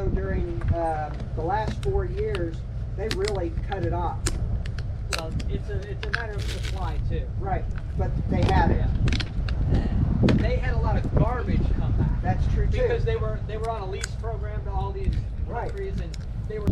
also during the last 4 years, they really cut it off. Well, it's a matter of supply too. Right, but they had it. They had a lot of garbage come back. That's true too. Because they were on a lease program to all these Right. countries, and they were.